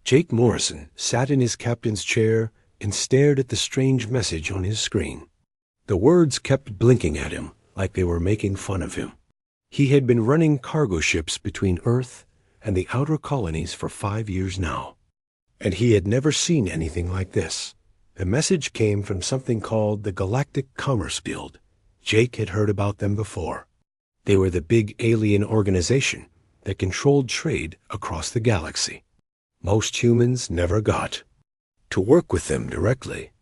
Jake Morrison sat in his captain's chair and stared at the strange message on his screen. The words kept blinking at him like they were making fun of him. He had been running cargo ships between Earth and the outer colonies for 5 years now, and he had never seen anything like this. The message came from something called the Galactic Commerce Guild. Jake had heard about them before. They were the big alien organization that controlled trade across the galaxy. Most humans never got to work with them directly.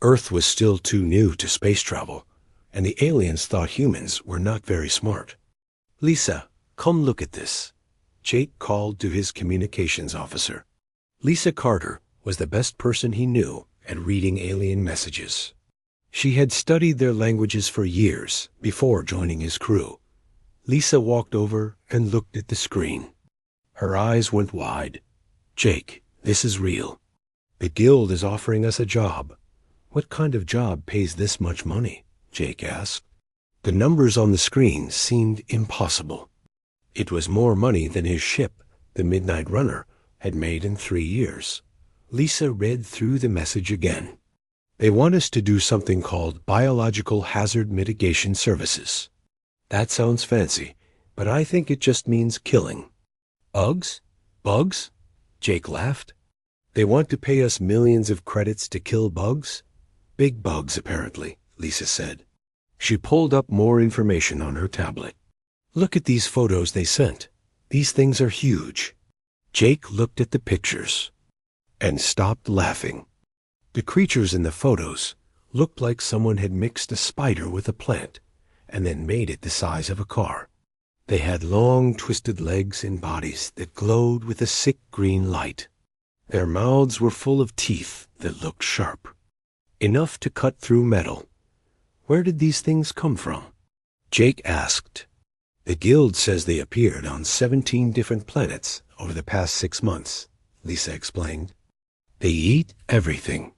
Earth was still too new to space travel, and the aliens thought humans were not very smart. "Lisa, come look at this," Jake called to his communications officer. Lisa Carter was the best person he knew at reading alien messages. She had studied their languages for years before joining his crew. Lisa walked over and looked at the screen. Her eyes went wide. "Jake, this is real. The guild is offering us a job." "What kind of job pays this much money?" Jake asked. The numbers on the screen seemed impossible. It was more money than his ship, the Midnight Runner, had made in 3 years. Lisa read through the message again. "They want us to do something called Biological Hazard Mitigation Services." "That sounds fancy, but I think it just means killing." "Bugs? Bugs?" Jake laughed. "They want to pay us millions of credits to kill bugs?" "Big bugs, apparently," Lisa said. She pulled up more information on her tablet. "Look at these photos they sent. These things are huge." Jake looked at the pictures and stopped laughing. The creatures in the photos looked like someone had mixed a spider with a plant and then made it the size of a car. They had long, twisted legs and bodies that glowed with a sick green light. Their mouths were full of teeth that looked sharp, enough to cut through metal. "Where did these things come from?" Jake asked. "The guild says they appeared on 17 different planets over the past 6 months," Lisa explained. "They eat everything.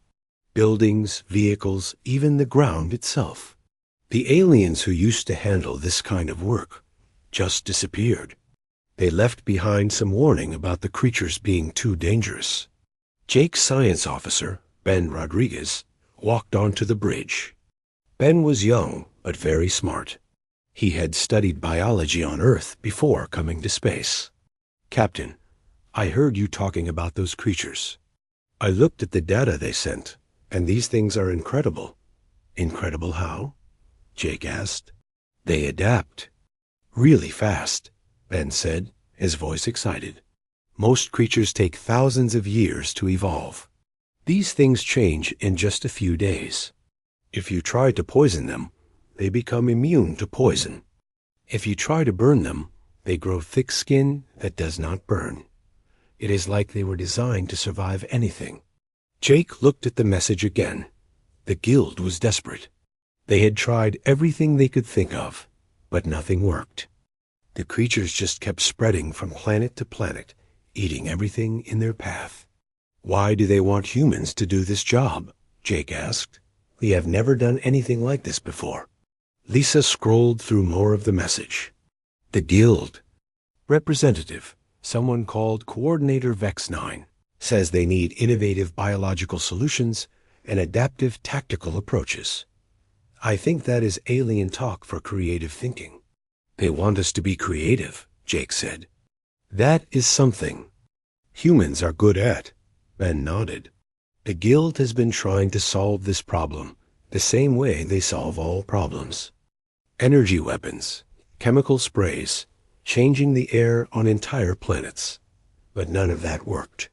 Buildings, vehicles, even the ground itself. The aliens who used to handle this kind of work just disappeared. They left behind some warning about the creatures being too dangerous." Jake's science officer, Ben Rodriguez, walked onto the bridge. Ben was young, but very smart. He had studied biology on Earth before coming to space. "Captain, I heard you talking about those creatures. I looked at the data they sent, and these things are incredible." "Incredible how?" Jake asked. "They adapt really fast," Ben said, his voice excited. "Most creatures take thousands of years to evolve. These things change in just a few days. If you try to poison them, they become immune to poison. If you try to burn them, they grow thick skin that does not burn. It is like they were designed to survive anything." Jake looked at the message again. The guild was desperate. They had tried everything they could think of, but nothing worked. The creatures just kept spreading from planet to planet, eating everything in their path. "Why do they want humans to do this job?" Jake asked. "We have never done anything like this before." Lisa scrolled through more of the message. "The guild representative, someone called Coordinator Vex 9, says they need innovative biological solutions and adaptive tactical approaches. I think that is alien talk for creative thinking." "They want us to be creative," Jake said. "That is something humans are good at." Ben nodded. "The guild has been trying to solve this problem the same way they solve all problems. Energy weapons, chemical sprays, changing the air on entire planets. But none of that worked.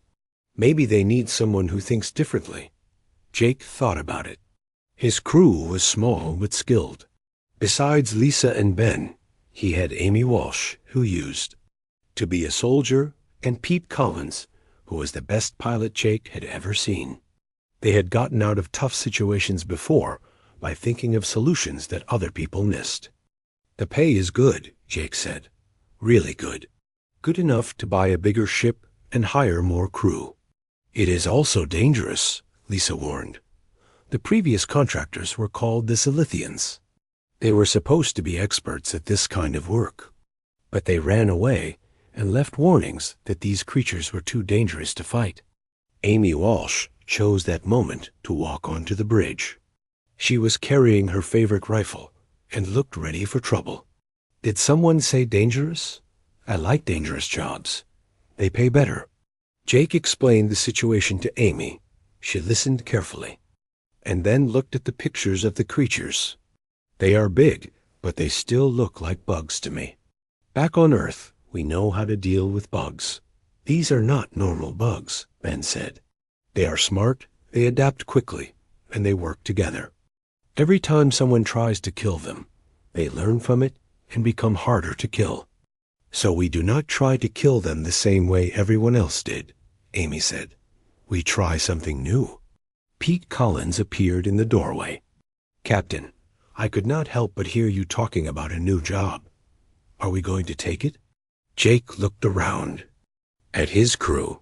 Maybe they need someone who thinks differently." Jake thought about it. His crew was small but skilled. Besides Lisa and Ben, he had Amy Walsh, who used to be a soldier, and Pete Collins, who was the best pilot Jake had ever seen. They had gotten out of tough situations before by thinking of solutions that other people missed. "The pay is good," Jake said. "Really good. Good enough to buy a bigger ship and hire more crew." "It is also dangerous," Lisa warned. "The previous contractors were called the Silithians. They were supposed to be experts at this kind of work, but they ran away and left warnings that these creatures were too dangerous to fight. Amy Walsh chose that moment to walk onto the bridge. She was carrying her favorite rifle and looked ready for trouble. Did someone say dangerous? I like dangerous jobs. They pay better. Jake explained the situation to Amy. She listened carefully, and then looked at the pictures of the creatures. They are big, but they still look like bugs to me. Back on Earth, we know how to deal with bugs. These are not normal bugs, Ben said. They are smart, they adapt quickly, and they work together. Every time someone tries to kill them, they learn from it and become harder to kill. So we do not try to kill them the same way everyone else did, Amy said. We try something new. Pete Collins appeared in the doorway. Captain, I could not help but hear you talking about a new job. Are we going to take it? Jake looked around at his crew.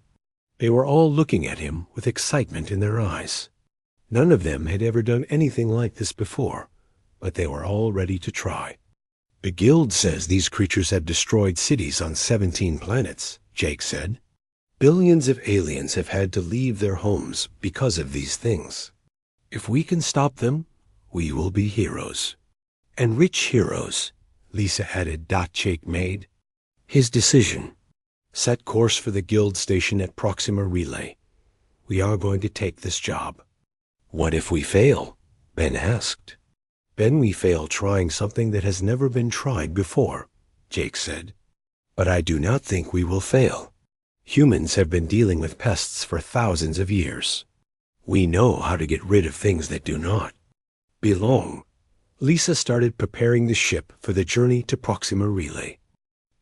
They were all looking at him with excitement in their eyes. None of them had ever done anything like this before, but they were all ready to try. The Guild says these creatures have destroyed cities on 17 planets, Jake said. Billions of aliens have had to leave their homes because of these things. If we can stop them, we will be heroes. And rich heroes, Lisa added. Jake made his decision. Set course for the Guild station at Proxima Relay. We are going to take this job. What if we fail? Ben asked. Then we fail trying something that has never been tried before, Jake said. But I do not think we will fail. Humans have been dealing with pests for thousands of years. We know how to get rid of things that do not belong. Lisa started preparing the ship for the journey to Proxima Relay.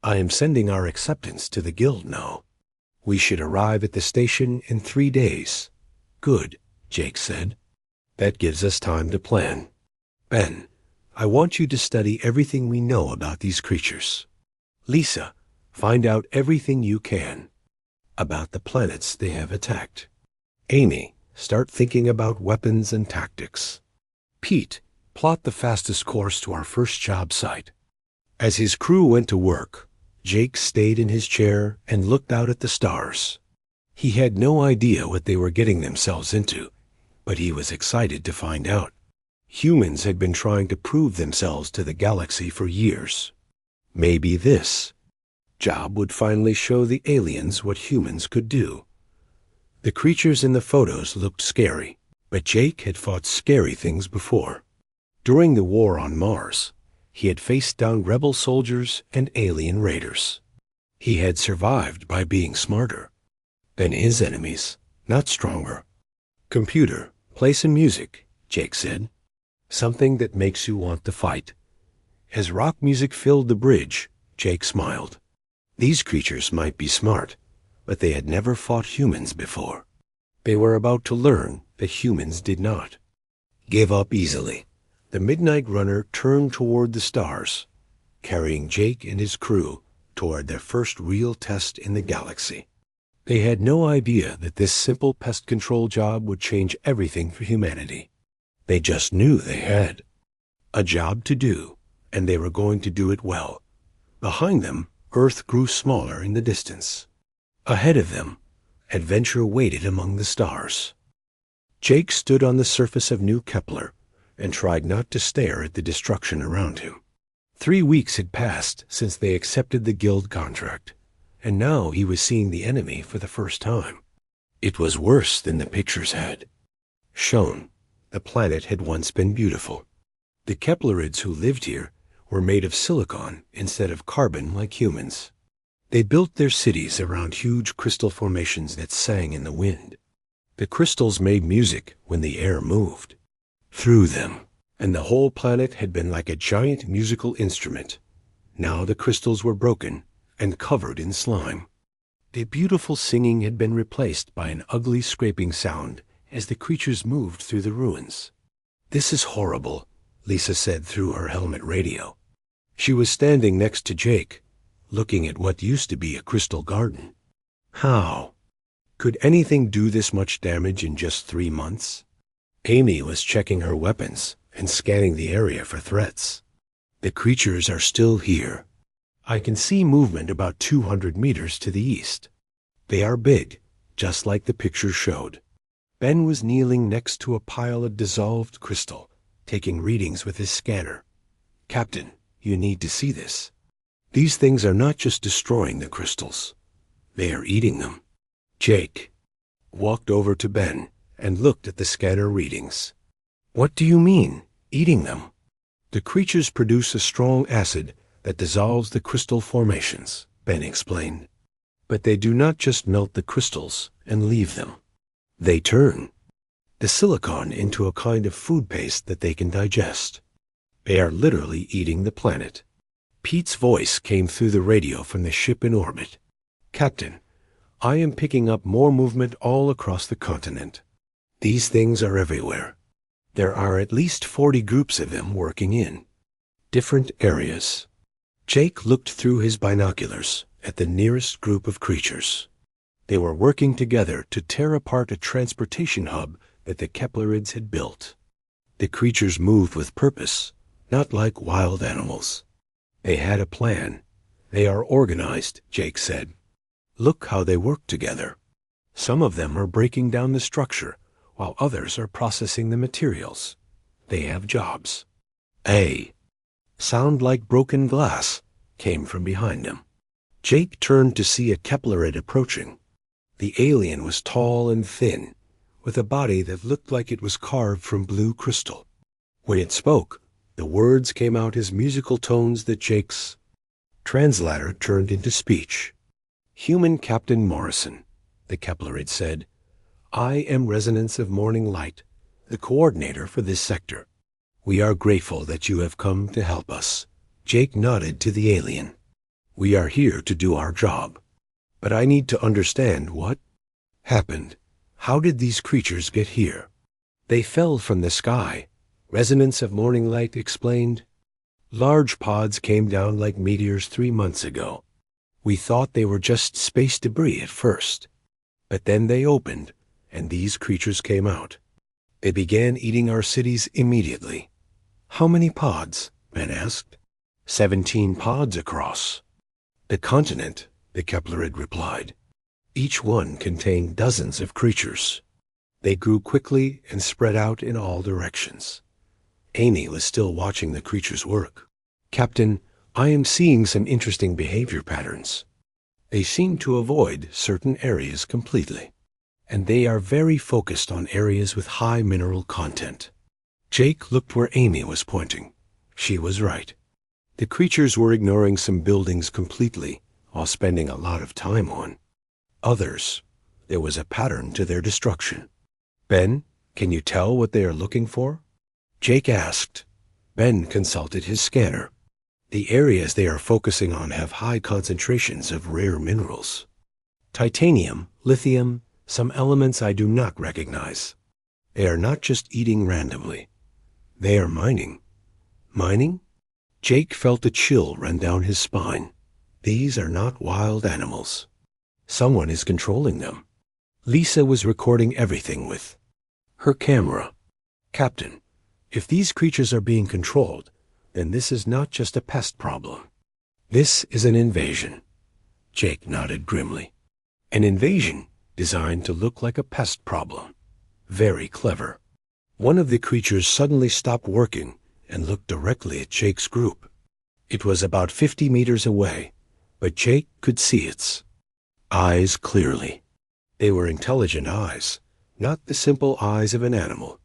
I am sending our acceptance to the Guild now. We should arrive at the station in 3 days. Good, Jake said. That gives us time to plan. Ben, I want you to study everything we know about these creatures. Lisa, find out everything you can about the planets they have attacked. Amy, start thinking about weapons and tactics. Pete, plot the fastest course to our first job site. As his crew went to work, Jake stayed in his chair and looked out at the stars. He had no idea what they were getting themselves into, but he was excited to find out. Humans had been trying to prove themselves to the galaxy for years. Maybe this job would finally show the aliens what humans could do. The creatures in the photos looked scary, but Jake had fought scary things before. During the war on Mars, he had faced down rebel soldiers and alien raiders. He had survived by being smarter than his enemies, not stronger. Computer, play some music, Jake said. Something that makes you want to fight. As rock music filled the bridge, Jake smiled. These creatures might be smart, but they had never fought humans before. They were about to learn that humans did not give up easily. The Midnight Runner turned toward the stars, carrying Jake and his crew toward their first real test in the galaxy. They had no idea that this simple pest control job would change everything for humanity. They just knew they had a job to do, and they were going to do it well. Behind them, Earth grew smaller in the distance. Ahead of them, adventure waited among the stars. Jake stood on the surface of New Kepler and tried not to stare at the destruction around him. 3 weeks had passed since they accepted the Guild contract, and now he was seeing the enemy for the first time. It was worse than the pictures had shown. The planet had once been beautiful. The Keplerids who lived here were made of silicon instead of carbon like humans. They built their cities around huge crystal formations that sang in the wind. The crystals made music when the air moved through them, and the whole planet had been like a giant musical instrument. Now the crystals were broken and covered in slime. The beautiful singing had been replaced by an ugly scraping sound as the creatures moved through the ruins. This is horrible, Lisa said through her helmet radio. She was standing next to Jake, looking at what used to be a crystal garden. How could anything do this much damage in just 3 months? Amy was checking her weapons and scanning the area for threats. The creatures are still here. I can see movement about 200 meters to the east. They are big, just like the picture showed. Ben was kneeling next to a pile of dissolved crystal, taking readings with his scanner. "Captain, you need to see this. These things are not just destroying the crystals. They are eating them." Jake walked over to Ben and looked at the scanner readings. "What do you mean, eating them?" "The creatures produce a strong acid that dissolves the crystal formations," Ben explained. "But they do not just melt the crystals and leave them. They turn the silicon into a kind of food paste that they can digest. They are literally eating the planet." Pete's voice came through the radio from the ship in orbit. "Captain, I am picking up more movement all across the continent. These things are everywhere. There are at least 40 groups of them working in different areas." Jake looked through his binoculars at the nearest group of creatures. They were working together to tear apart a transportation hub that the Keplerids had built. The creatures moved with purpose, not like wild animals. They had a plan. "They are organized," Jake said. "Look how they work together. Some of them are breaking down the structure, while others are processing the materials. They have jobs." "A sound like broken glass" came from behind him. Jake turned to see a Keplerid approaching. The alien was tall and thin, with a body that looked like it was carved from blue crystal. When it spoke, the words came out as musical tones that Jake's translator turned into speech. "Human Captain Morrison," the Keplerid said. "I am Resonance of Morning Light, the coordinator for this sector. We are grateful that you have come to help us." Jake nodded to the alien. "We are here to do our job. But I need to understand what happened. How did these creatures get here?" "They fell from the sky," Resonance of Morning Light explained. "Large pods came down like meteors 3 months ago. We thought they were just space debris at first. But then they opened, and these creatures came out. They began eating our cities immediately." "How many pods?" Ben asked. 17 pods across the continent," the Keplerid replied. Each one contained dozens of creatures. They grew quickly and spread out in all directions. Amy was still watching the creatures work. "Captain, I am seeing some interesting behavior patterns. They seem to avoid certain areas completely, and they are very focused on areas with high mineral content." Jake looked where Amy was pointing. She was right. The creatures were ignoring some buildings completely, while spending a lot of time on others. There was a pattern to their destruction. "Ben, can you tell what they are looking for?" Jake asked. Ben consulted his scanner. "The areas they are focusing on have high concentrations of rare minerals. Titanium, lithium, some elements I do not recognize. They are not just eating randomly. They are mining." "Mining?" Jake felt a chill run down his spine. These are not wild animals. Someone is controlling them. Lisa was recording everything with her camera. "Captain, if these creatures are being controlled, then this is not just a pest problem. This is an invasion." Jake nodded grimly. "An invasion designed to look like a pest problem. Very clever." One of the creatures suddenly stopped working and looked directly at Jake's group. It was about 50 meters away, but Jake could see its eyes clearly. They were intelligent eyes, not the simple eyes of an animal.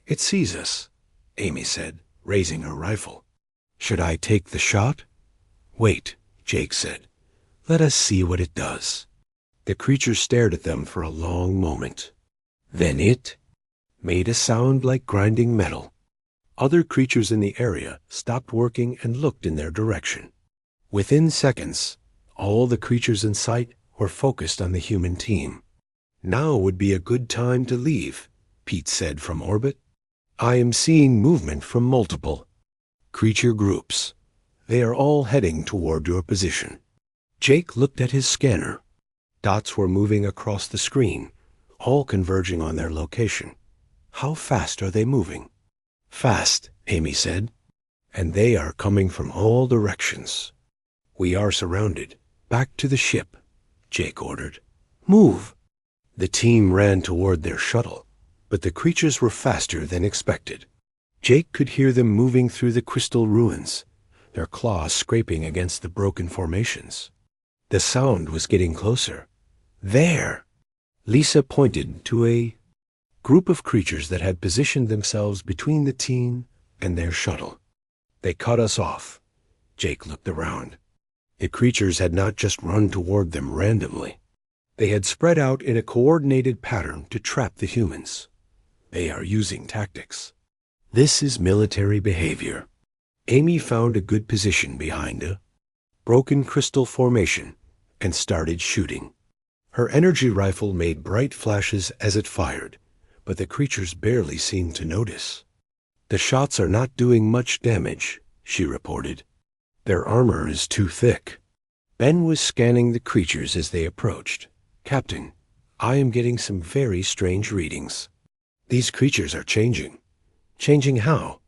"It sees us," Amy said, raising her rifle. "Should I take the shot?" "Wait," Jake said. "Let us see what it does." The creature stared at them for a long moment. Then it made a sound like grinding metal. Other creatures in the area stopped working and looked in their direction. Within seconds, all the creatures in sight were focused on the human team. "Now would be a good time to leave," Pete said from orbit. "I am seeing movement from multiple creature groups. They are all heading toward your position." Jake looked at his scanner. Dots were moving across the screen, all converging on their location. "How fast are they moving?" "Fast," Amy said. "And they are coming from all directions." "We are surrounded. Back to the ship," Jake ordered. "Move!" The team ran toward their shuttle, but the creatures were faster than expected. Jake could hear them moving through the crystal ruins, their claws scraping against the broken formations. The sound was getting closer. There! Lisa pointed to a group of creatures that had positioned themselves between the team and their shuttle. They cut us off. Jake looked around. The creatures had not just run toward them randomly. They had spread out in a coordinated pattern to trap the humans. They are using tactics. This is military behavior. Amy found a good position behind a broken crystal formation and started shooting. Her energy rifle made bright flashes as it fired, but the creatures barely seemed to notice. The shots are not doing much damage, she reported. Their armor is too thick. Ben was scanning the creatures as they approached. Captain, I am getting some very strange readings. These creatures are changing. Changing how?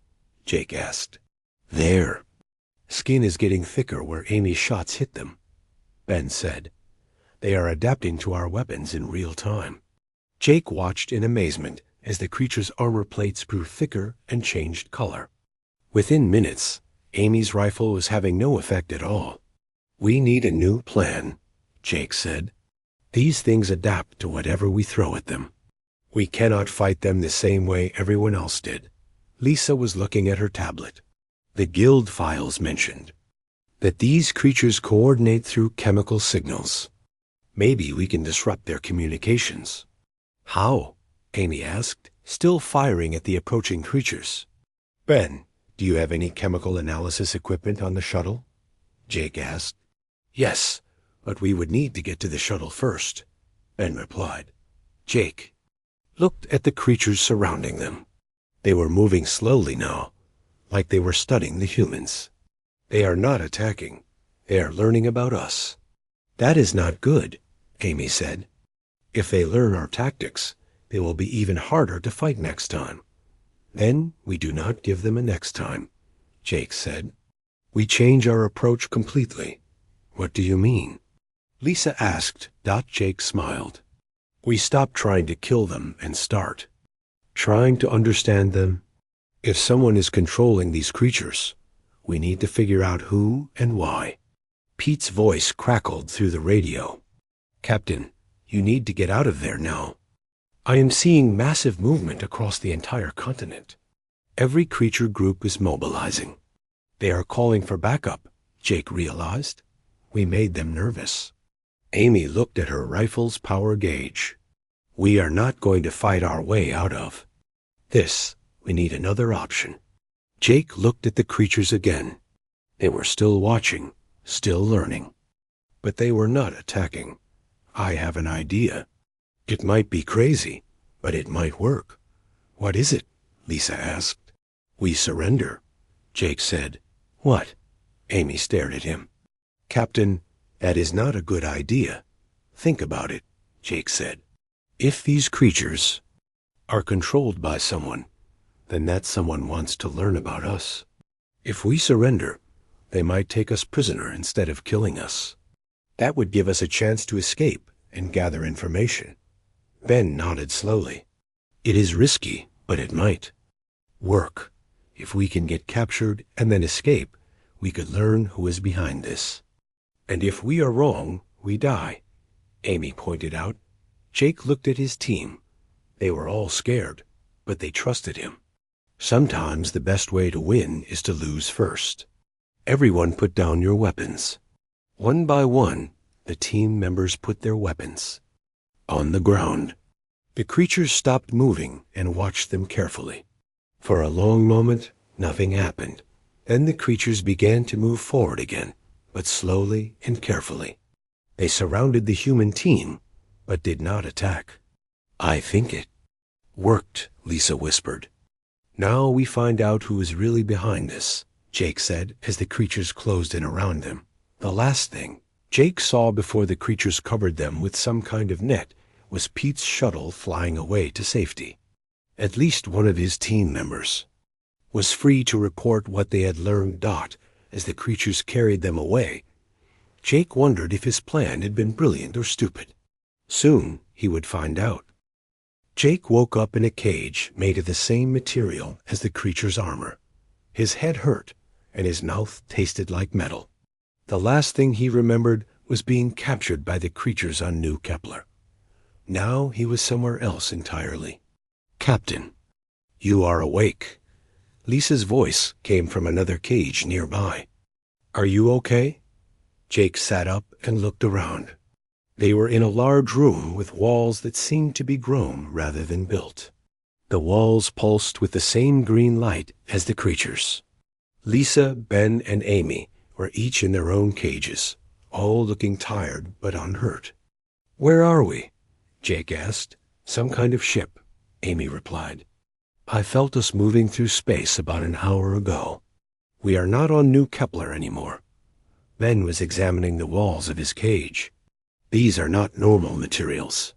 Jake asked. Their skin is getting thicker where Amy's shots hit them, Ben said. They are adapting to our weapons in real time. Jake watched in amazement as the creature's armor plates grew thicker and changed color. Within minutes, Amy's rifle was having no effect at all. We need a new plan, Jake said. These things adapt to whatever we throw at them. We cannot fight them the same way everyone else did. Lisa was looking at her tablet. The guild files mentioned that these creatures coordinate through chemical signals. Maybe we can disrupt their communications. How? Amy asked, still firing at the approaching creatures. Ben, do you have any chemical analysis equipment on the shuttle? Jake asked. Yes, but we would need to get to the shuttle first, Ben replied. Jake looked at the creatures surrounding them. They were moving slowly now, like they were studying the humans. They are not attacking. They are learning about us. That is not good, Amy said. If they learn our tactics, they will be even harder to fight next time. Then we do not give them a next time, Jake said. We change our approach completely. What do you mean? Lisa asked. Jake smiled. We stop trying to kill them and start trying to understand them. If someone is controlling these creatures, we need to figure out who and why. Pete's voice crackled through the radio. Captain, you need to get out of there now. I am seeing massive movement across the entire continent. Every creature group is mobilizing. They are calling for backup, Jake realized. We made them nervous. Amy looked at her rifle's power gauge. We are not going to fight our way out of this. We need another option. Jake looked at the creatures again. They were still watching, still learning. But they were not attacking. I have an idea. It might be crazy, but it might work. What is it? Lisa asked. We surrender, Jake said. What? Amy stared at him. Captain, that is not a good idea. Think about it, Jake said. If these creatures are controlled by someone, then that someone wants to learn about us. If we surrender, they might take us prisoner instead of killing us. That would give us a chance to escape and gather information. Ben nodded slowly. It is risky, but it might work. If we can get captured and then escape, we could learn who is behind this. And if we are wrong, we die, Amy pointed out. Jake looked at his team. They were all scared, but they trusted him. Sometimes the best way to win is to lose first. Everyone put down your weapons. One by one, the team members put their weapons on the ground. The creatures stopped moving and watched them carefully. For a long moment, nothing happened. Then the creatures began to move forward again, but slowly and carefully. They surrounded the human team, but did not attack. I think it worked, Lisa whispered. Now we find out who is really behind this, Jake said as the creatures closed in around them. The last thing Jake saw before the creatures covered them with some kind of net was Pete's shuttle flying away to safety. At least one of his team members was free to report what they had learned. As the creatures carried them away, Jake wondered if his plan had been brilliant or stupid. Soon, he would find out. Jake woke up in a cage made of the same material as the creature's armor. His head hurt, and his mouth tasted like metal. The last thing he remembered was being captured by the creatures on New Kepler. Now he was somewhere else entirely. "Captain, you are awake." Lisa's voice came from another cage nearby. "Are you okay?" Jake sat up and looked around. They were in a large room with walls that seemed to be grown rather than built. The walls pulsed with the same green light as the creatures. Lisa, Ben, and Amy were each in their own cages, all looking tired but unhurt. "Where are we?" Jake asked. "Some kind of ship," Amy replied. "I felt us moving through space about an hour ago. We are not on New Kepler anymore." Ben was examining the walls of his cage. "These are not normal materials.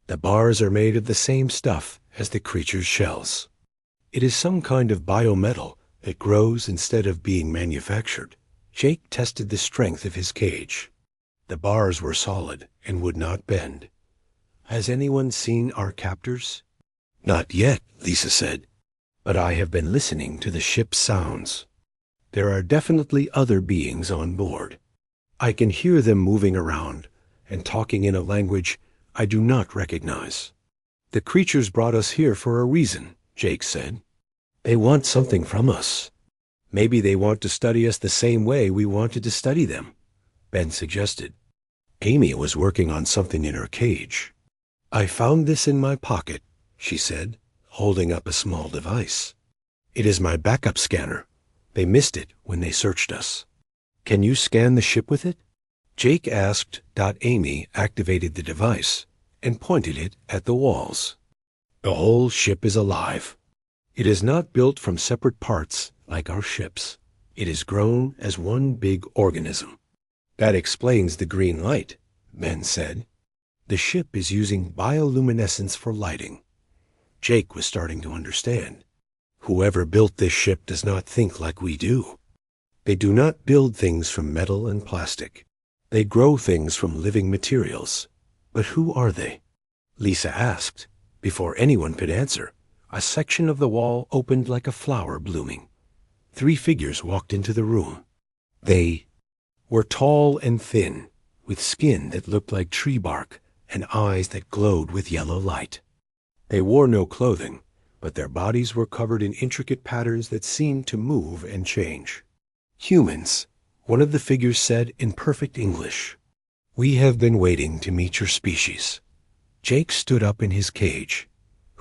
The bars are made of the same stuff as the creature's shells. It is some kind of biometal that grows instead of being manufactured." Jake tested the strength of his cage. The bars were solid and would not bend. "Has anyone seen our captors?" "Not yet," Lisa said, "but I have been listening to the ship's sounds. There are definitely other beings on board. I can hear them moving around and talking in a language I do not recognize." "The creatures brought us here for a reason," Jake said. "They want something from us. Maybe they want to study us the same way we wanted to study them," Ben suggested. Amy was working on something in her cage. "I found this in my pocket," she said, holding up a small device. "It is my backup scanner. They missed it when they searched us." "Can you scan the ship with it?" Jake asked. Amy activated the device and pointed it at the walls. "The whole ship is alive. It is not built from separate parts like our ships. It is grown as one big organism." "That explains the green light," Ben said. "The ship is using bioluminescence for lighting." Jake was starting to understand. Whoever built this ship does not think like we do. They do not build things from metal and plastic. They grow things from living materials. But who are they? Lisa asked. Before anyone could answer, a section of the wall opened like a flower blooming. 3 figures walked into the room. They were tall and thin, with skin that looked like tree bark and eyes that glowed with yellow light. They wore no clothing, but their bodies were covered in intricate patterns that seemed to move and change. "Humans," one of the figures said in perfect English. "We have been waiting to meet your species." Jake stood up in his cage.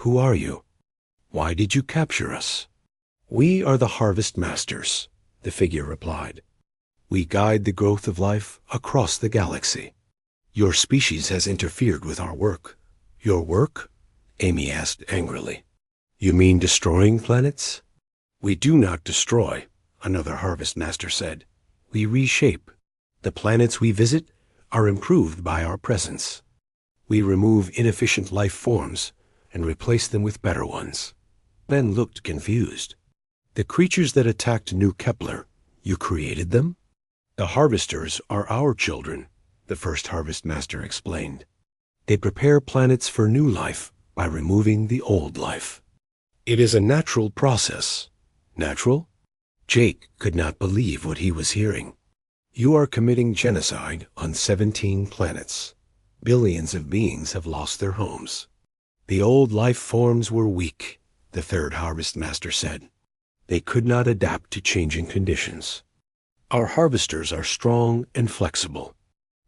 "Who are you? Why did you capture us?" "We are the Harvest Masters," the figure replied. "We guide the growth of life across the galaxy. Your species has interfered with our work." "Your work?" Amy asked angrily. "You mean destroying planets?" "We do not destroy," another Harvest Master said. "We reshape. The planets we visit are improved by our presence. We remove inefficient life forms and replace them with better ones." Ben looked confused. "The creatures that attacked New Kepler, you created them?" "The harvesters are our children," the first Harvest Master explained. "They prepare planets for new life by removing the old life. It is a natural process." "Natural?" Jake could not believe what he was hearing. "You are committing genocide on 17 planets. Billions of beings have lost their homes." "The old life forms were weak," the third Harvest Master said. "They could not adapt to changing conditions. Our harvesters are strong and flexible.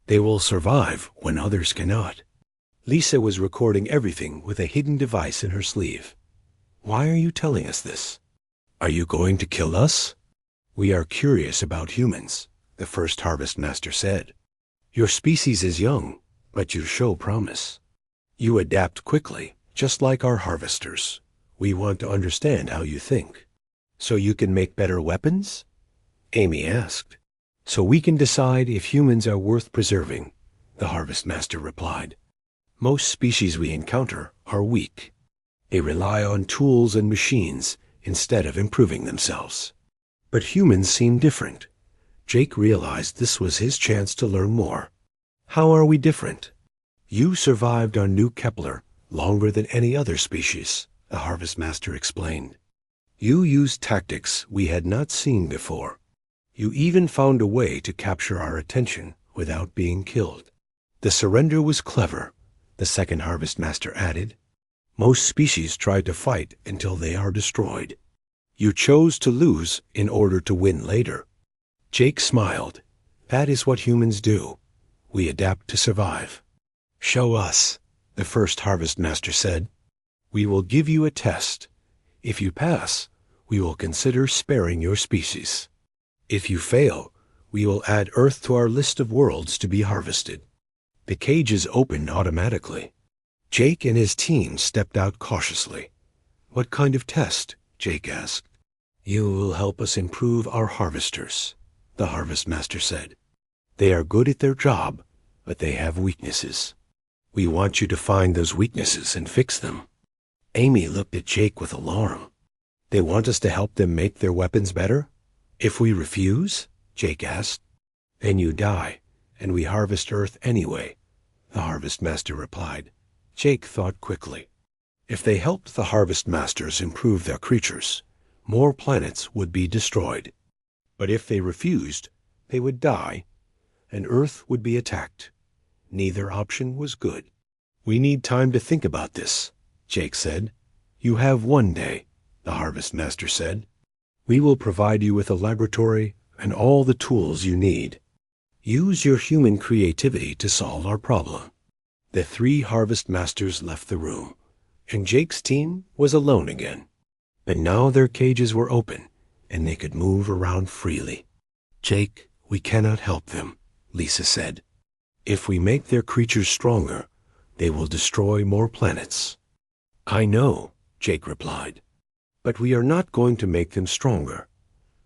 They will survive when others cannot." Lisa was recording everything with a hidden device in her sleeve. "Why are you telling us this? Are you going to kill us?" "We are curious about humans," the first Harvest Master said. "Your species is young, but you show promise. You adapt quickly, just like our harvesters. We want to understand how you think." "So you can make better weapons?" Amy asked. "So we can decide if humans are worth preserving," the Harvest Master replied. "Most species we encounter are weak. They rely on tools and machines instead of improving themselves. But humans seem different." Jake realized this was his chance to learn more. "How are we different?" You survived on New Kepler longer than any other species, the Harvest Master explained. You used tactics we had not seen before. You even found a way to capture our attention without being killed. The surrender was clever, the second Harvest Master added. Most species try to fight until they are destroyed. You chose to lose in order to win later. Jake smiled. That is what humans do. We adapt to survive. Show us, the first Harvest Master said. We will give you a test. If you pass, we will consider sparing your species. If you fail, we will add Earth to our list of worlds to be harvested. The cages opened automatically. Jake and his team stepped out cautiously. What kind of test? Jake asked. You will help us improve our harvesters, the Harvest Master said. They are good at their job, but they have weaknesses. We want you to find those weaknesses and fix them. Amy looked at Jake with alarm. They want us to help them make their weapons better? If we refuse? Jake asked. Then you die, and we harvest Earth anyway, the Harvest Master replied. Jake thought quickly. If they helped the Harvest Masters improve their creatures, more planets would be destroyed. But if they refused, they would die, and Earth would be attacked. Neither option was good. We need time to think about this, Jake said. You have 1 day, the Harvest Master said. We will provide you with a laboratory and all the tools you need. Use your human creativity to solve our problem. The 3 Harvest Masters left the room, and Jake's team was alone again. But now their cages were open, and they could move around freely. Jake, we cannot help them, Lisa said. If we make their creatures stronger, they will destroy more planets. I know, Jake replied. But we are not going to make them stronger.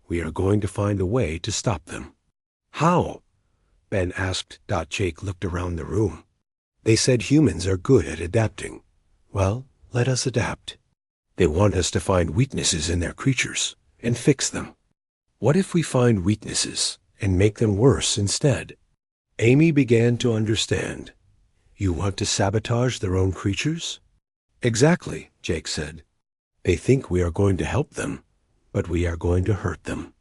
We are going to find a way to stop them. How? Ben asked. Jake looked around the room. They said humans are good at adapting. Well, let us adapt. They want us to find weaknesses in their creatures and fix them. What if we find weaknesses and make them worse instead? Amy began to understand. You want to sabotage their own creatures? Exactly, Jake said. They think we are going to help them, but we are going to hurt them.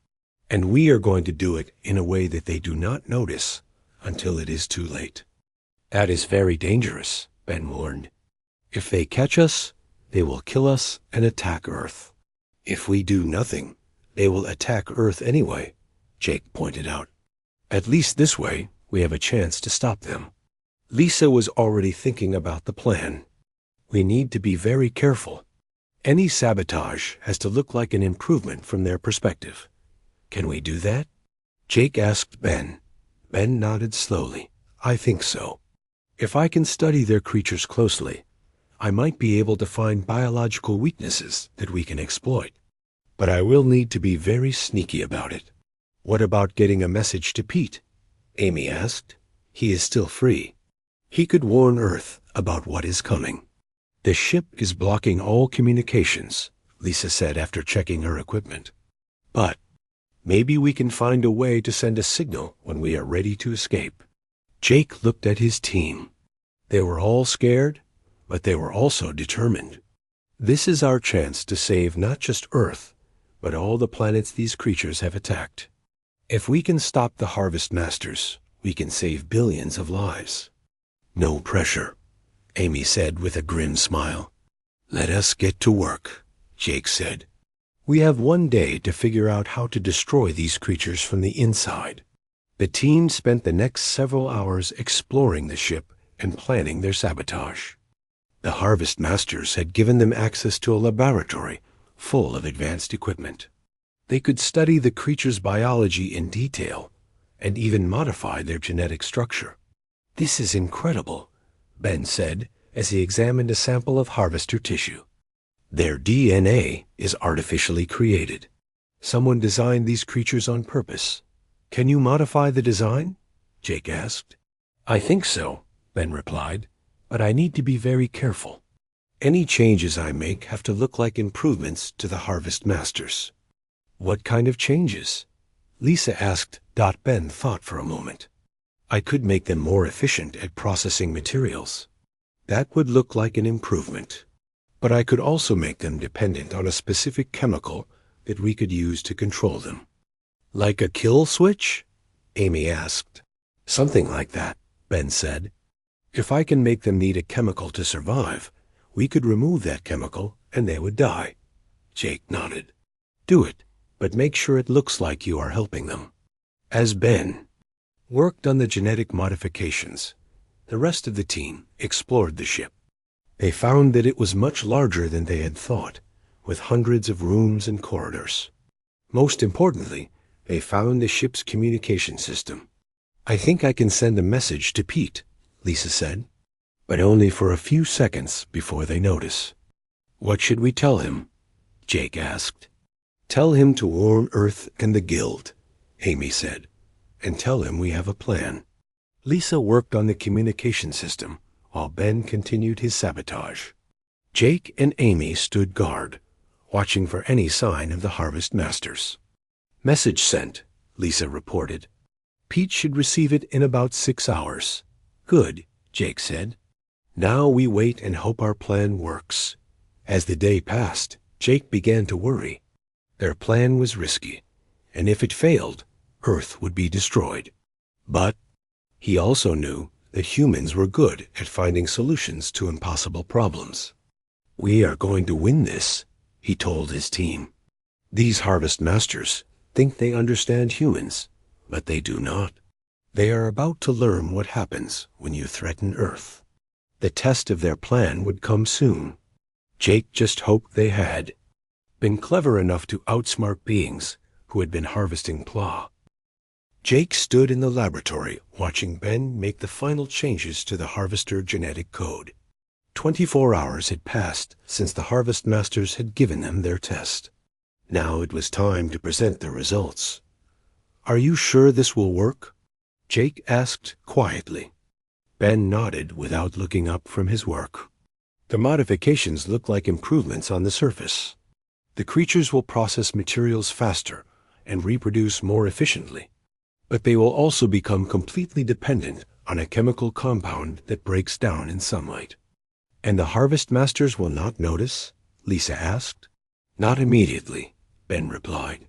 And we are going to do it in a way that they do not notice until it is too late. That is very dangerous, Ben warned. If they catch us, they will kill us and attack Earth. If we do nothing, they will attack Earth anyway, Jake pointed out. At least this way, we have a chance to stop them. Lisa was already thinking about the plan. We need to be very careful. Any sabotage has to look like an improvement from their perspective. Can we do that? Jake asked Ben. Ben nodded slowly. I think so. If I can study their creatures closely, I might be able to find biological weaknesses that we can exploit. But I will need to be very sneaky about it. What about getting a message to Pete? Amy asked. He is still free. He could warn Earth about what is coming. The ship is blocking all communications, Lisa said after checking her equipment. But maybe we can find a way to send a signal when we are ready to escape. Jake looked at his team. They were all scared, but they were also determined. This is our chance to save not just Earth, but all the planets these creatures have attacked. If we can stop the Harvest Masters, we can save billions of lives. No pressure, Amy said with a grim smile. Let us get to work, Jake said. We have 1 day to figure out how to destroy these creatures from the inside. The team spent the next several hours exploring the ship and planning their sabotage. The Harvest Masters had given them access to a laboratory full of advanced equipment. They could study the creature's biology in detail and even modify their genetic structure. This is incredible, Ben said as he examined a sample of harvester tissue. Their DNA is artificially created. Someone designed these creatures on purpose. Can you modify the design? Jake asked. I think so, Ben replied, but I need to be very careful. Any changes I make have to look like improvements to the Harvest Masters. What kind of changes? Lisa asked. Ben thought for a moment. I could make them more efficient at processing materials. That would look like an improvement. But I could also make them dependent on a specific chemical that we could use to control them. Like a kill switch? Amy asked. Something like that, Ben said. If I can make them need a chemical to survive, we could remove that chemical and they would die. Jake nodded. Do it, but make sure it looks like you are helping them. As Ben worked on the genetic modifications, the rest of the team explored the ship. They found that it was much larger than they had thought, with hundreds of rooms and corridors. Most importantly, they found the ship's communication system. I think I can send a message to Pete, Lisa said, but only for a few seconds before they notice. What should we tell him? Jake asked. Tell him to warn Earth and the Guild, Amy said, and tell him we have a plan. Lisa worked on the communication system while Ben continued his sabotage. Jake and Amy stood guard, watching for any sign of the Harvest Masters. Message sent, Lisa reported. Pete should receive it in about 6 hours. Good, Jake said. Now we wait and hope our plan works. As the day passed, Jake began to worry. Their plan was risky, and if it failed, Earth would be destroyed. But he also knew that humans were good at finding solutions to impossible problems. We are going to win this, he told his team. These Harvest Masters think they understand humans, but they do not. They are about to learn what happens when you threaten Earth. The test of their plan would come soon. Jake just hoped they had been clever enough to outsmart beings who had been harvesting Pla. Jake stood in the laboratory watching Ben make the final changes to the Harvester genetic code. 24 hours had passed since the Harvest Masters had given them their test. Now it was time to present the results. Are you sure this will work? Jake asked quietly. Ben nodded without looking up from his work. The modifications look like improvements on the surface. The creatures will process materials faster and reproduce more efficiently. But they will also become completely dependent on a chemical compound that breaks down in sunlight. And the Harvest Masters will not notice? Lisa asked. Not immediately, Ben replied.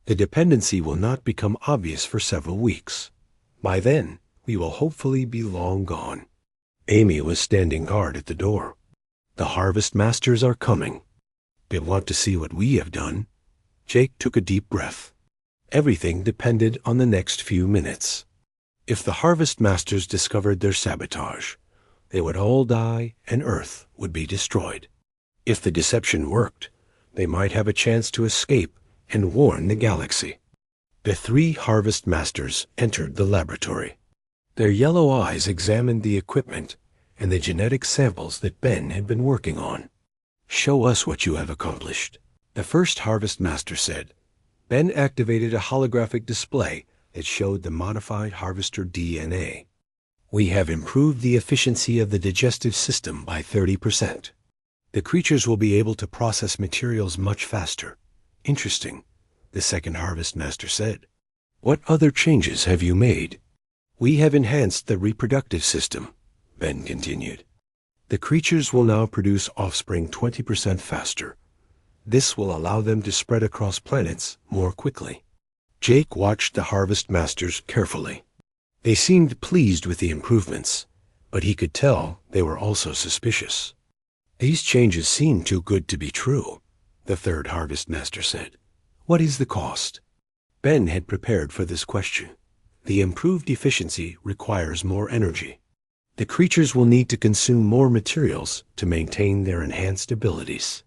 The dependency will not become obvious for several weeks. By then, we will hopefully be long gone. Amy was standing guard at the door. The Harvest Masters are coming. They want to see what we have done. Jake took a deep breath. Everything depended on the next few minutes. If the Harvest Masters discovered their sabotage, they would all die and Earth would be destroyed. If the deception worked, they might have a chance to escape and warn the galaxy. The 3 Harvest Masters entered the laboratory. Their yellow eyes examined the equipment and the genetic samples that Ben had been working on. Show us what you have accomplished, the first Harvest Master said. Ben activated a holographic display that showed the modified harvester DNA. We have improved the efficiency of the digestive system by 30%. The creatures will be able to process materials much faster. Interesting, the second Harvest Master said. What other changes have you made? We have enhanced the reproductive system, Ben continued. The creatures will now produce offspring 20% faster. This will allow them to spread across planets more quickly. Jake watched the Harvest Masters carefully. They seemed pleased with the improvements, but he could tell they were also suspicious. These changes seem too good to be true, the third Harvest Master said. What is the cost? Ben had prepared for this question. The improved efficiency requires more energy. The creatures will need to consume more materials to maintain their enhanced abilities.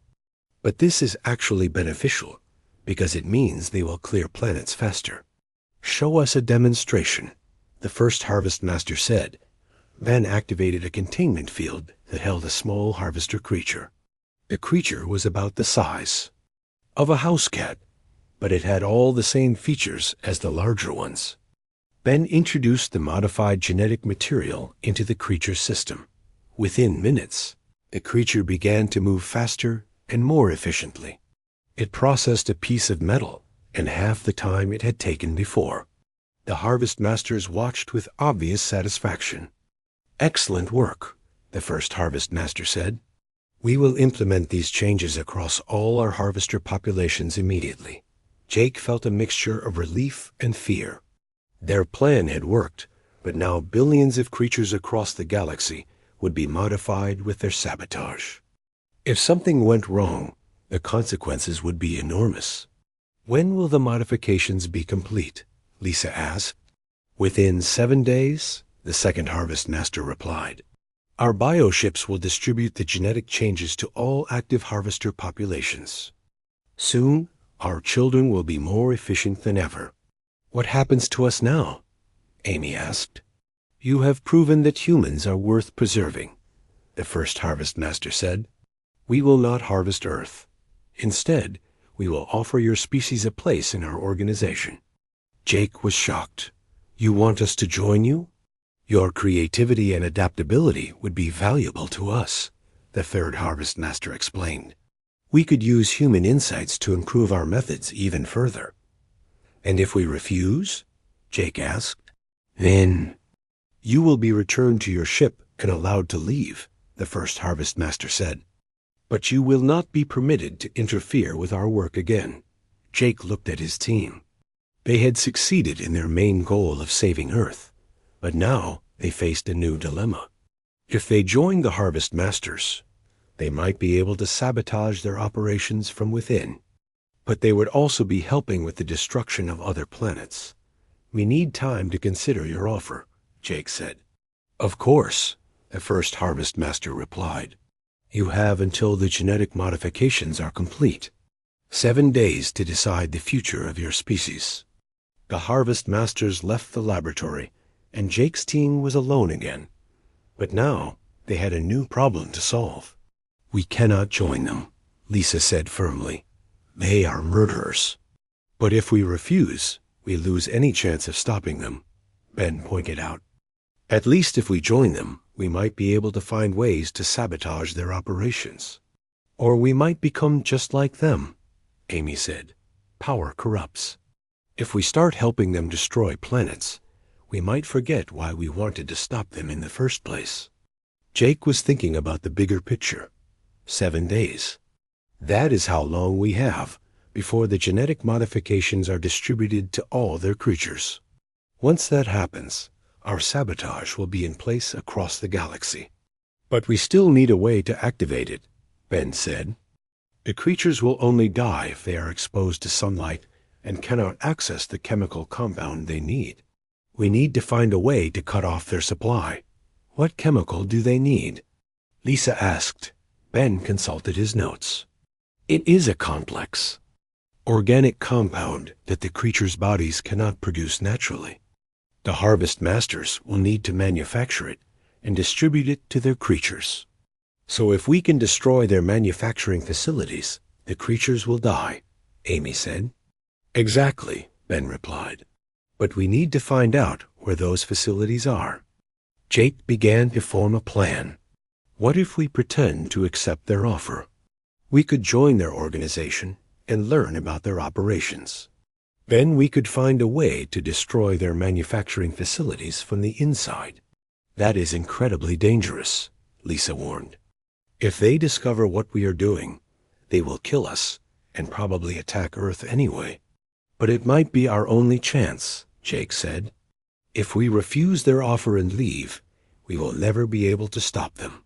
But this is actually beneficial, because it means they will clear planets faster. Show us a demonstration, the first Harvest Master said. Ben activated a containment field that held a small harvester creature. The creature was about the size of a house cat, but it had all the same features as the larger ones. Ben introduced the modified genetic material into the creature's system. Within minutes, the creature began to move faster and more efficiently. It processed a piece of metal in half the time it had taken before. The Harvest Masters watched with obvious satisfaction. "Excellent work," the first Harvest Master said. "We will implement these changes across all our harvester populations immediately." Jake felt a mixture of relief and fear. Their plan had worked, but now billions of creatures across the galaxy would be modified with their sabotage. If something went wrong, the consequences would be enormous. "When will the modifications be complete?" Lisa asked. "Within 7 days," the second Harvest Master replied. "Our bioships will distribute the genetic changes to all active harvester populations. Soon, our children will be more efficient than ever." "What happens to us now?" Amy asked. "You have proven that humans are worth preserving," the first Harvest Master said. "We will not harvest Earth. Instead, we will offer your species a place in our organization." Jake was shocked. "You want us to join you?" "Your creativity and adaptability would be valuable to us," the third Harvest Master explained. "We could use human insights to improve our methods even further." "And if we refuse?" Jake asked. "Then you will be returned to your ship and allowed to leave," the first Harvest Master said. "But you will not be permitted to interfere with our work again." Jake looked at his team. They had succeeded in their main goal of saving Earth, but now they faced a new dilemma. If they joined the Harvest Masters, they might be able to sabotage their operations from within. But they would also be helping with the destruction of other planets. "We need time to consider your offer," Jake said. "Of course," the first Harvest Master replied. "You have until the genetic modifications are complete. 7 days to decide the future of your species." The Harvest Masters left the laboratory, and Jake's team was alone again. But now they had a new problem to solve. "We cannot join them," Lisa said firmly. "They are murderers." "But if we refuse, we lose any chance of stopping them," Ben pointed out. "At least if we join them, we might be able to find ways to sabotage their operations. Or we might become just like them," Amy said. "Power corrupts. If we start helping them destroy planets, we might forget why we wanted to stop them in the first place." Jake was thinking about the bigger picture. 7 days. That is how long we have before the genetic modifications are distributed to all their creatures. Once that happens, our sabotage will be in place across the galaxy. "But we still need a way to activate it," Ben said. "The creatures will only die if they are exposed to sunlight and cannot access the chemical compound they need. We need to find a way to cut off their supply." "What chemical do they need?" Lisa asked. Ben consulted his notes. "It is a complex, organic compound that the creatures' bodies cannot produce naturally. The Harvest Masters will need to manufacture it and distribute it to their creatures. So if we can destroy their manufacturing facilities, the creatures will die," Amy said. "Exactly," Ben replied. "But we need to find out where those facilities are." Jake began to form a plan. What if we pretend to accept their offer? We could join their organization and learn about their operations. Then we could find a way to destroy their manufacturing facilities from the inside. "That is incredibly dangerous," Lisa warned. "If they discover what we are doing, they will kill us and probably attack Earth anyway." "But it might be our only chance," Jake said. "If we refuse their offer and leave, we will never be able to stop them.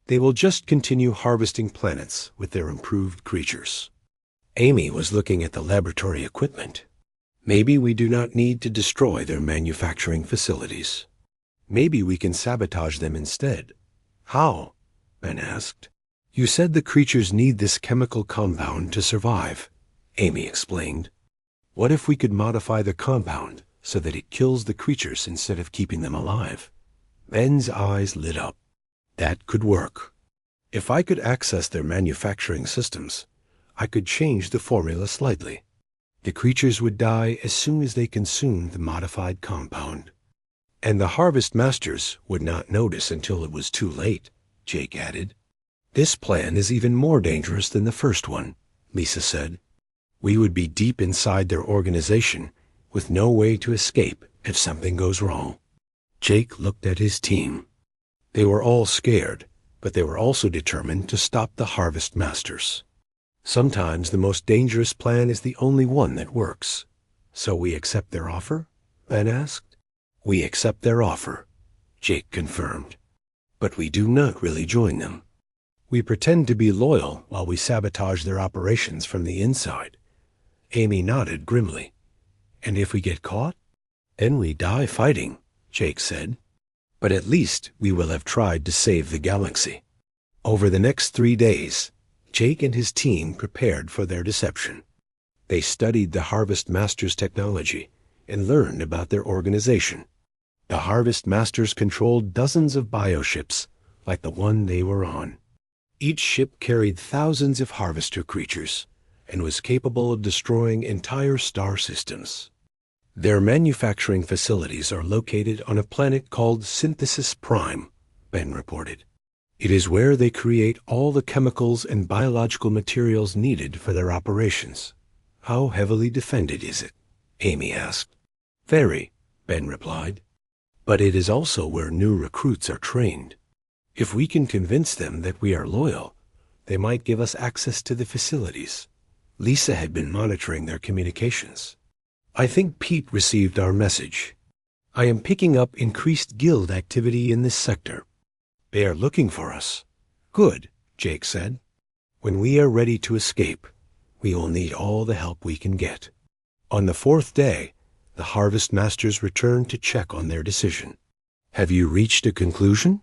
They will just continue harvesting planets with their improved creatures." Amy was looking at the laboratory equipment. "Maybe we do not need to destroy their manufacturing facilities. Maybe we can sabotage them instead." "How?" Ben asked. "You said the creatures need this chemical compound to survive," Amy explained. "What if we could modify the compound so that it kills the creatures instead of keeping them alive?" Ben's eyes lit up. "That could work. If I could access their manufacturing systems, I could change the formula slightly. The creatures would die as soon as they consumed the modified compound. And the Harvest Masters would not notice until it was too late," Jake added. "This plan is even more dangerous than the first one," Lisa said. "We would be deep inside their organization with no way to escape if something goes wrong. Jake looked at his team. They were all scared, but they were also determined to stop the Harvest Masters. Sometimes the most dangerous plan is the only one that works. So we accept their offer? Ben asked. We accept their offer, Jake confirmed. But we do not really join them. We pretend to be loyal while we sabotage their operations from the inside. Amy nodded grimly. And if we get caught? Then we die fighting, Jake said. But at least we will have tried to save the galaxy. Over the next 3 days, Jake and his team prepared for their deception. They studied the Harvest Masters' technology and learned about their organization. The Harvest Masters controlled dozens of bioships, like the one they were on. Each ship carried thousands of harvester creatures and was capable of destroying entire star systems. Their manufacturing facilities are located on a planet called Synthesis Prime, Ben reported. It is where they create all the chemicals and biological materials needed for their operations. How heavily defended is it? Amy asked. Very, Ben replied. But it is also where new recruits are trained. If we can convince them that we are loyal, they might give us access to the facilities. Lisa had been monitoring their communications. I think Pete received our message. I am picking up increased guild activity in this sector. They are looking for us. Good, Jake said. When we are ready to escape, we will need all the help we can get. On the 4th day, the Harvest Masters returned to check on their decision. Have you reached a conclusion?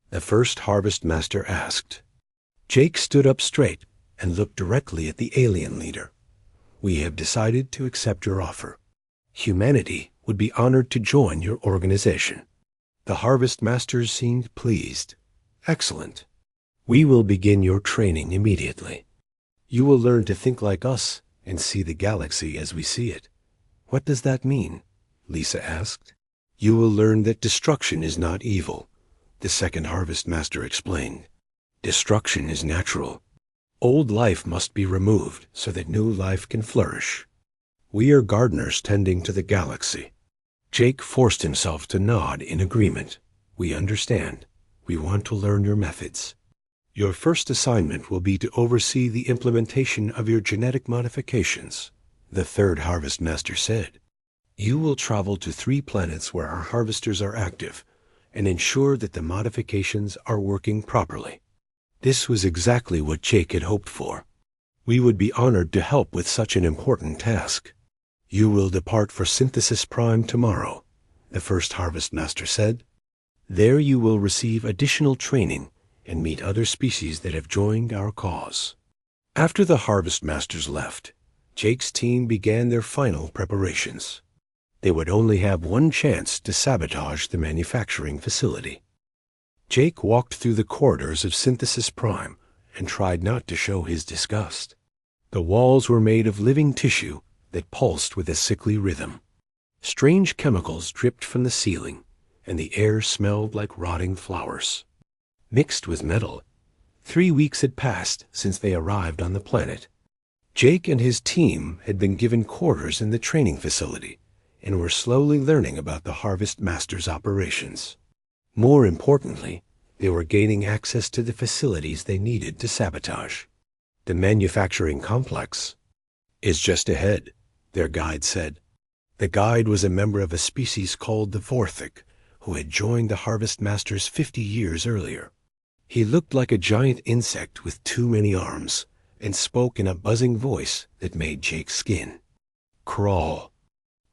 The first Harvest Master asked. Jake stood up straight and looked directly at the alien leader. We have decided to accept your offer. Humanity would be honored to join your organization. The Harvest Masters seemed pleased. Excellent. We will begin your training immediately. You will learn to think like us and see the galaxy as we see it. What does that mean? Lisa asked. You will learn that destruction is not evil, the second Harvest Master explained. Destruction is natural. Old life must be removed so that new life can flourish. We are gardeners tending to the galaxy. Jake forced himself to nod in agreement. We understand. We want to learn your methods. Your first assignment will be to oversee the implementation of your genetic modifications, the third Harvest Master said. You will travel to 3 planets where our harvesters are active and ensure that the modifications are working properly. This was exactly what Jake had hoped for. We would be honored to help with such an important task. You will depart for Synthesis Prime tomorrow, the first Harvest Master said. There you will receive additional training and meet other species that have joined our cause. After the Harvest Masters left, Jake's team began their final preparations. They would only have one chance to sabotage the manufacturing facility. Jake walked through the corridors of Synthesis Prime and tried not to show his disgust. The walls were made of living tissue that pulsed with a sickly rhythm. Strange chemicals dripped from the ceiling, and the air smelled like rotting flowers. Mixed with metal, 3 weeks had passed since they arrived on the planet. Jake and his team had been given quarters in the training facility and were slowly learning about the Harvest Master's operations. More importantly, they were gaining access to the facilities they needed to sabotage. The manufacturing complex is just ahead, their guide said. The guide was a member of a species called the Vorthik, who had joined the Harvest Masters 50 years earlier. He looked like a giant insect with too many arms and spoke in a buzzing voice that made Jake's skin crawl.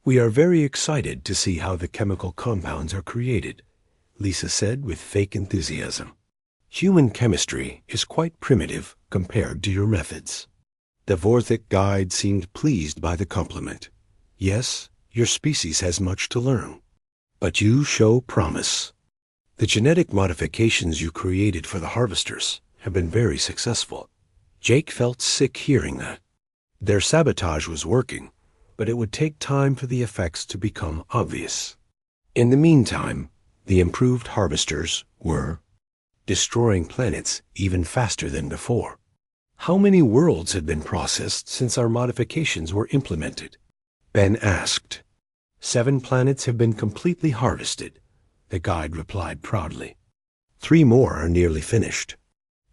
We are very excited to see how the chemical compounds are created, Lisa said with fake enthusiasm. Human chemistry is quite primitive compared to your methods. The Vorthik guide seemed pleased by the compliment. Yes, your species has much to learn, but you show promise. The genetic modifications you created for the harvesters have been very successful. Jake felt sick hearing that. Their sabotage was working, but it would take time for the effects to become obvious. In the meantime, the improved harvesters were destroying planets even faster than before. How many worlds had been processed since our modifications were implemented? Ben asked. 7 planets have been completely harvested, the guide replied proudly. 3 more are nearly finished.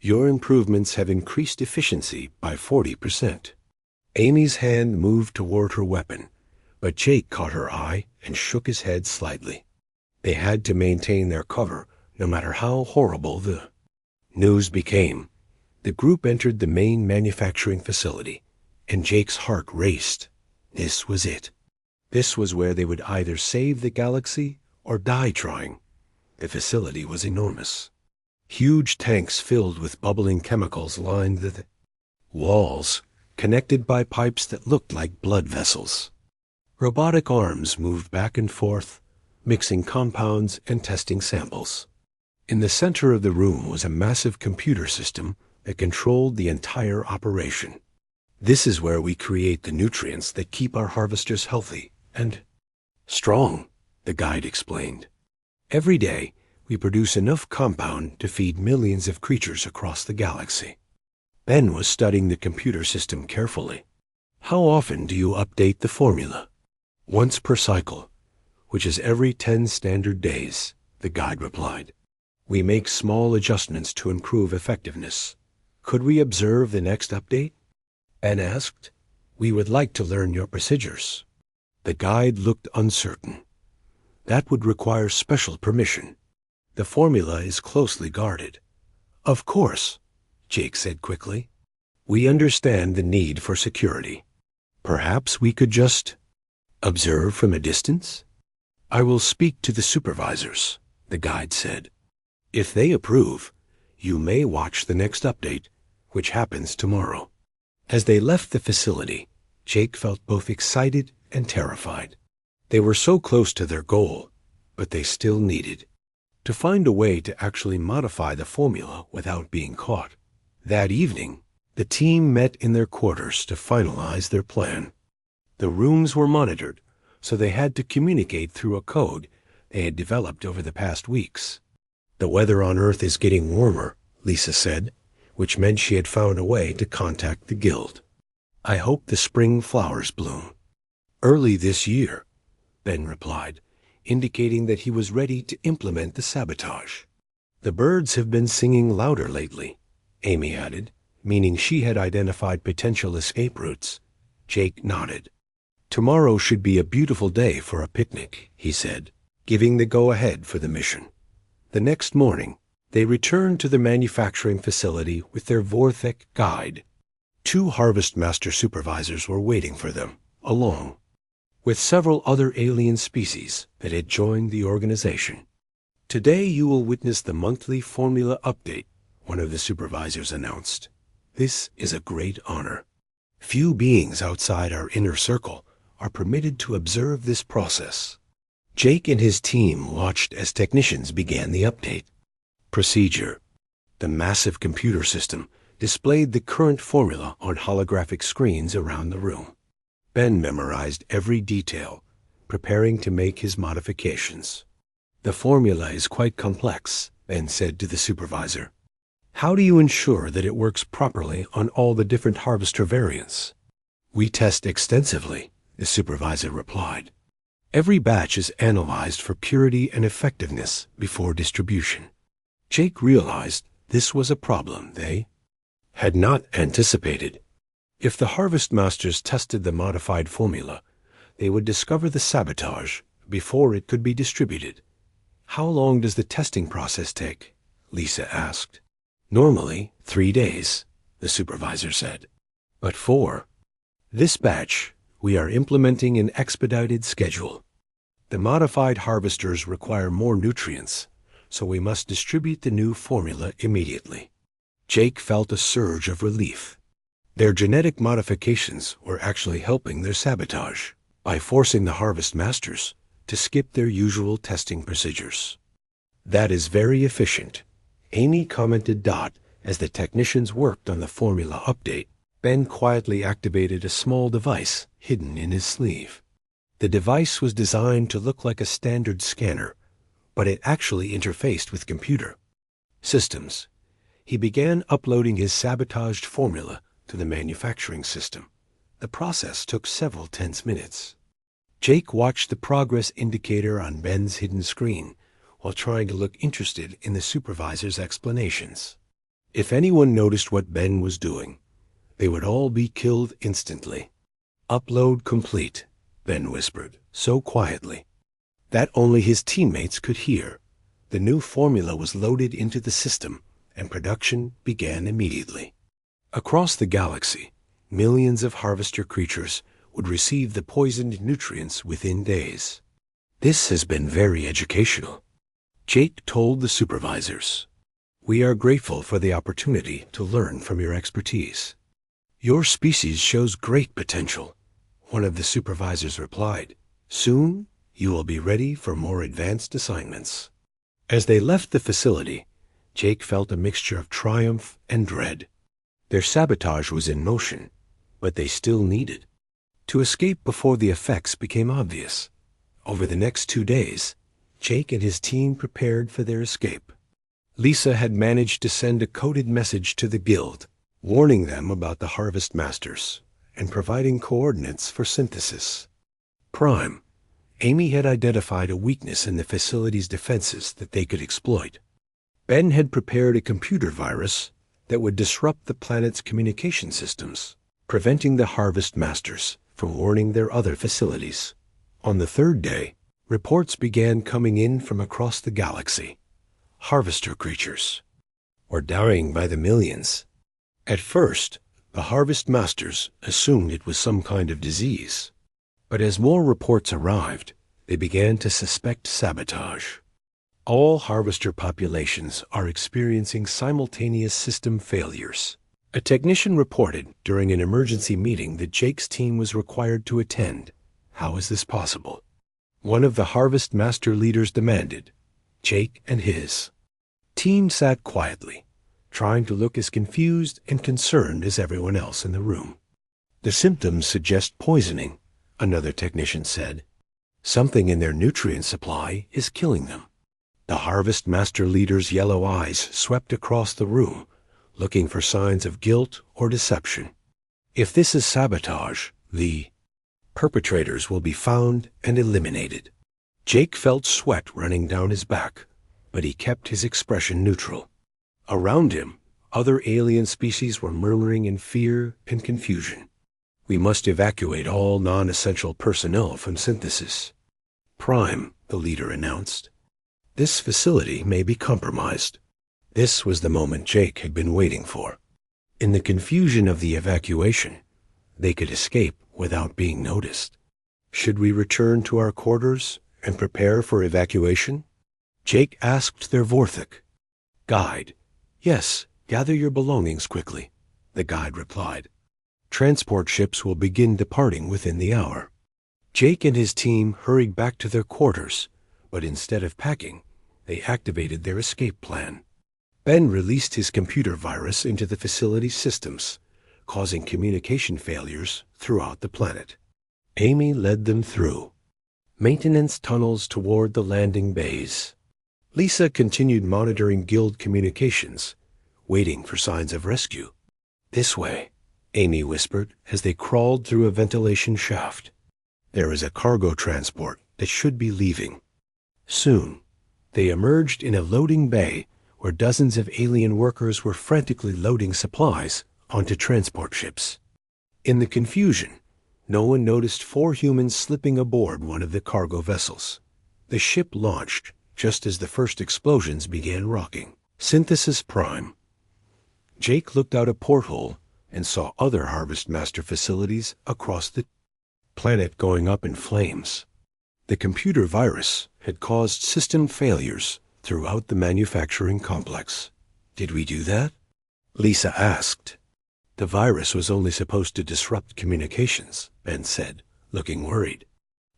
Your improvements have increased efficiency by 40%. Amy's hand moved toward her weapon, but Jake caught her eye and shook his head slightly. They had to maintain their cover, no matter how horrible the news became. The group entered the main manufacturing facility, and Jake's heart raced. This was it. This was where they would either save the galaxy or die trying. The facility was enormous. Huge tanks filled with bubbling chemicals lined the walls, connected by pipes that looked like blood vessels. Robotic arms moved back and forth, mixing compounds and testing samples. In the center of the room was a massive computer system that controlled the entire operation. This is where we create the nutrients that keep our harvesters healthy and strong, the guide explained. Every day, we produce enough compound to feed millions of creatures across the galaxy. Ben was studying the computer system carefully. How often do you update the formula? Once per cycle, which is every 10 standard days, the guide replied. We make small adjustments to improve effectiveness. Could we observe the next update? Ben asked. We would like to learn your procedures. The guide looked uncertain. That would require special permission. The formula is closely guarded. Of course, Jake said quickly. We understand the need for security. Perhaps we could just observe from a distance? I will speak to the supervisors, the guide said. If they approve, you may watch the next update, which happens tomorrow. As they left the facility, Jake felt both excited and terrified. They were so close to their goal, but they still needed to find a way to actually modify the formula without being caught. That evening, the team met in their quarters to finalize their plan. The rooms were monitored, so they had to communicate through a code they had developed over the past weeks. The weather on Earth is getting warmer, Lisa said, which meant she had found a way to contact the guild. I hope the spring flowers bloom. Early this year, Ben replied, indicating that he was ready to implement the sabotage. The birds have been singing louder lately, Amy added, meaning she had identified potential escape routes. Jake nodded. Tomorrow should be a beautiful day for a picnic, he said, giving the go-ahead for the mission. The next morning, they returned to the manufacturing facility with their Vorthek guide. 2 Harvest Master supervisors were waiting for them, along with several other alien species that had joined the organization. Today you will witness the monthly formula update, one of the supervisors announced. This is a great honor. Few beings outside our inner circle are permitted to observe this process. Jake and his team watched as technicians began the update. Procedure. The massive computer system displayed the current formula on holographic screens around the room. Ben memorized every detail, preparing to make his modifications. The formula is quite complex, Ben said to the supervisor. How do you ensure that it works properly on all the different harvester variants? We test extensively, the supervisor replied. Every batch is analyzed for purity and effectiveness before distribution. Jake realized this was a problem they had not anticipated. If the Harvest Masters tested the modified formula, they would discover the sabotage before it could be distributed. How long does the testing process take? Lisa asked. Normally, 3 days, the supervisor said. But for this batch, we are implementing an expedited schedule. The modified harvesters require more nutrients, so we must distribute the new formula immediately. Jake felt a surge of relief. Their genetic modifications were actually helping their sabotage by forcing the Harvest Masters to skip their usual testing procedures. That is very efficient, Amy commented as the technicians worked on the formula update. Ben quietly activated a small device hidden in his sleeve. The device was designed to look like a standard scanner, but it actually interfaced with computer systems. He began uploading his sabotaged formula to the manufacturing system. The process took several tense minutes. Jake watched the progress indicator on Ben's hidden screen while trying to look interested in the supervisor's explanations. If anyone noticed what Ben was doing, they would all be killed instantly. "Upload complete," Ben whispered, so quietly that only his teammates could hear. The new formula was loaded into the system, and production began immediately. Across the galaxy, millions of harvester creatures would receive the poisoned nutrients within days. "This has been very educational," Jake told the supervisors. "We are grateful for the opportunity to learn from your expertise." "Your species shows great potential," one of the supervisors replied. "Soon, you will be ready for more advanced assignments." As they left the facility, Jake felt a mixture of triumph and dread. Their sabotage was in motion, but they still needed to escape before the effects became obvious. Over the next 2 days, Jake and his team prepared for their escape. Lisa had managed to send a coded message to the guild, warning them about the Harvest Masters and providing coordinates for synthesis. Prime, Amy had identified a weakness in the facility's defenses that they could exploit. Ben had prepared a computer virus that would disrupt the planet's communication systems, preventing the Harvest Masters from warning their other facilities. On the 3rd day, reports began coming in from across the galaxy. Harvester creatures were dying by the millions. At first, the Harvest Masters assumed it was some kind of disease. But as more reports arrived, they began to suspect sabotage. All harvester populations are experiencing simultaneous system failures. A technician reported during an emergency meeting that Jake's team was required to attend. How is this possible? One of the Harvest Master leaders demanded. Jake and his team sat quietly, trying to look as confused and concerned as everyone else in the room. "The symptoms suggest poisoning," another technician said. "Something in their nutrient supply is killing them." The Harvest Master leader's yellow eyes swept across the room, looking for signs of guilt or deception. "If this is sabotage, the perpetrators will be found and eliminated." Jake felt sweat running down his back, but he kept his expression neutral. Around him, other alien species were murmuring in fear and confusion. "We must evacuate all non-essential personnel from synthesis." "Prime," the leader announced. "This facility may be compromised." This was the moment Jake had been waiting for. In the confusion of the evacuation, they could escape without being noticed. "Should we return to our quarters and prepare for evacuation?" Jake asked their Vorthik guide. "Yes, gather your belongings quickly," the guide replied. "Transport ships will begin departing within the hour." Jake and his team hurried back to their quarters, but instead of packing, they activated their escape plan. Ben released his computer virus into the facility's systems, causing communication failures throughout the planet. Amy led them through maintenance tunnels toward the landing bays. Lisa continued monitoring guild communications, waiting for signs of rescue. "This way," Amy whispered as they crawled through a ventilation shaft. "There is a cargo transport that should be leaving." Soon, they emerged in a loading bay where dozens of alien workers were frantically loading supplies onto transport ships. In the confusion, no one noticed 4 humans slipping aboard one of the cargo vessels. The ship launched just as the first explosions began rocking. Synthesis Prime. Jake looked out a porthole and saw other Harvest Master facilities across the planet going up in flames. The computer virus had caused system failures throughout the manufacturing complex. "Did we do that?" Lisa asked. "The virus was only supposed to disrupt communications," Ben said, looking worried.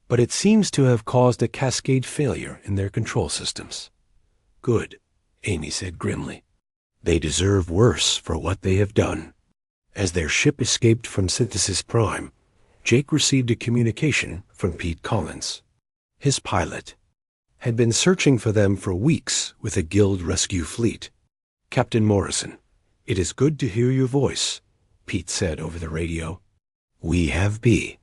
"But it seems to have caused a cascade failure in their control systems." "Good," Amy said grimly. "They deserve worse for what they have done." As their ship escaped from Synthesis Prime, Jake received a communication from Pete Collins. His pilot had been searching for them for weeks with a guild rescue fleet. "Captain Morrison, it is good to hear your voice," Pete said over the radio. "We have B.